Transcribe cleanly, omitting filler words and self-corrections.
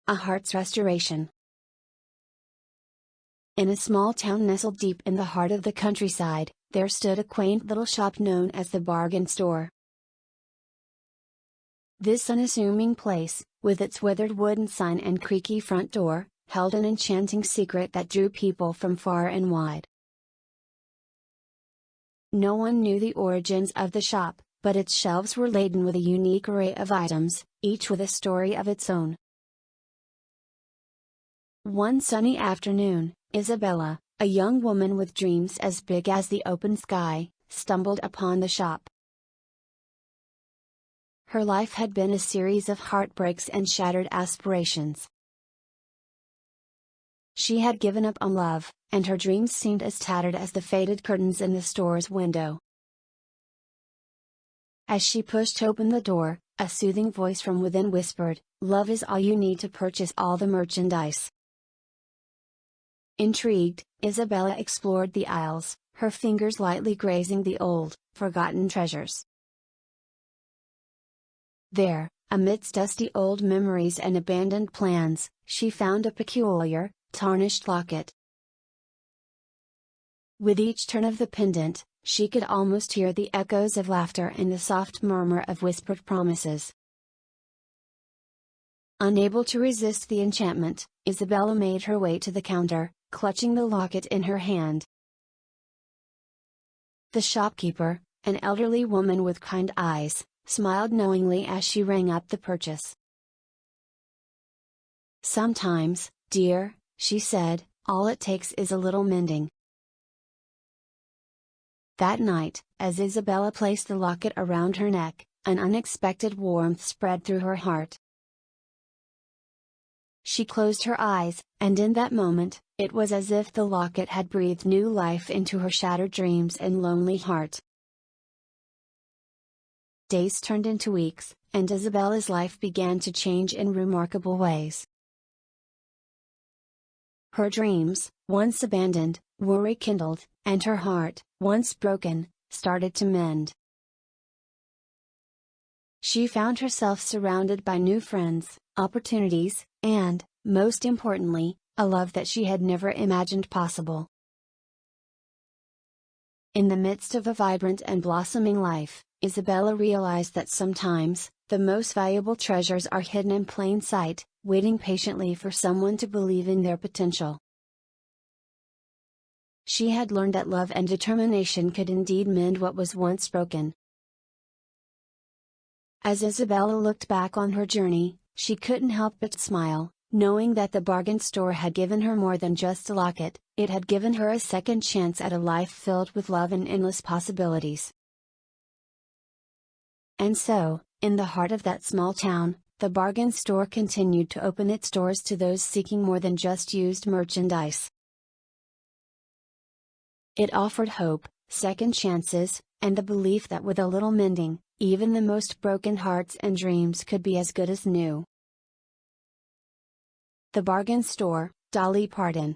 A heart's restoration. In a small town nestled deep in the heart of the countryside, there stood a quaint little shop known as the bargain store. This unassuming place, with its weathered wooden sign and creaky front door, held an enchanting secret that drew people from far and wide. No one knew the origins of the shop, but its shelves were laden with a unique array of items, each with a story of its own. One sunny afternoon, Isabella, a young woman with dreams as big as the open sky, stumbled upon the shop. Her life had been a series of heartbreaks and shattered aspirations. She had given up on love, and her dreams seemed as tattered as the faded curtains in the store's window. As she pushed open the door, a soothing voice from within whispered, "Love is all you need to purchase all the merchandise." Intrigued, Isabella explored the aisles, her fingers lightly grazing the old, forgotten treasures. There, amidst dusty old memories and abandoned plans, she found a peculiar, tarnished locket. With each turn of the pendant, she could almost hear the echoes of laughter and the soft murmur of whispered promises. Unable to resist the enchantment, Isabella made her way to the counter, clutching the locket in her hand. The shopkeeper, an elderly woman with kind eyes, smiled knowingly as she rang up the purchase. "Sometimes, dear," she said, "all it takes is a little mending." That night, as Isabella placed the locket around her neck, an unexpected warmth spread through her heart. She closed her eyes, and in that moment, it was as if the locket had breathed new life into her shattered dreams and lonely heart. Days turned into weeks, and Isabella's life began to change in remarkable ways. Her dreams, once abandoned, were rekindled, and her heart, once broken, started to mend. She found herself surrounded by new friends, opportunities, and, most importantly, a love that she had never imagined possible. In the midst of a vibrant and blossoming life, Isabella realized that sometimes, the most valuable treasures are hidden in plain sight, waiting patiently for someone to believe in their potential. She had learned that love and determination could indeed mend what was once broken. As Isabella looked back on her journey, she couldn't help but smile, knowing that the bargain store had given her more than just a locket, it had given her a second chance at a life filled with love and endless possibilities. And so, in the heart of that small town, the bargain store continued to open its doors to those seeking more than just used merchandise. It offered hope, second chances, and the belief that with a little mending, even the most broken hearts and dreams could be as good as new. The bargain store, Dolly Parton.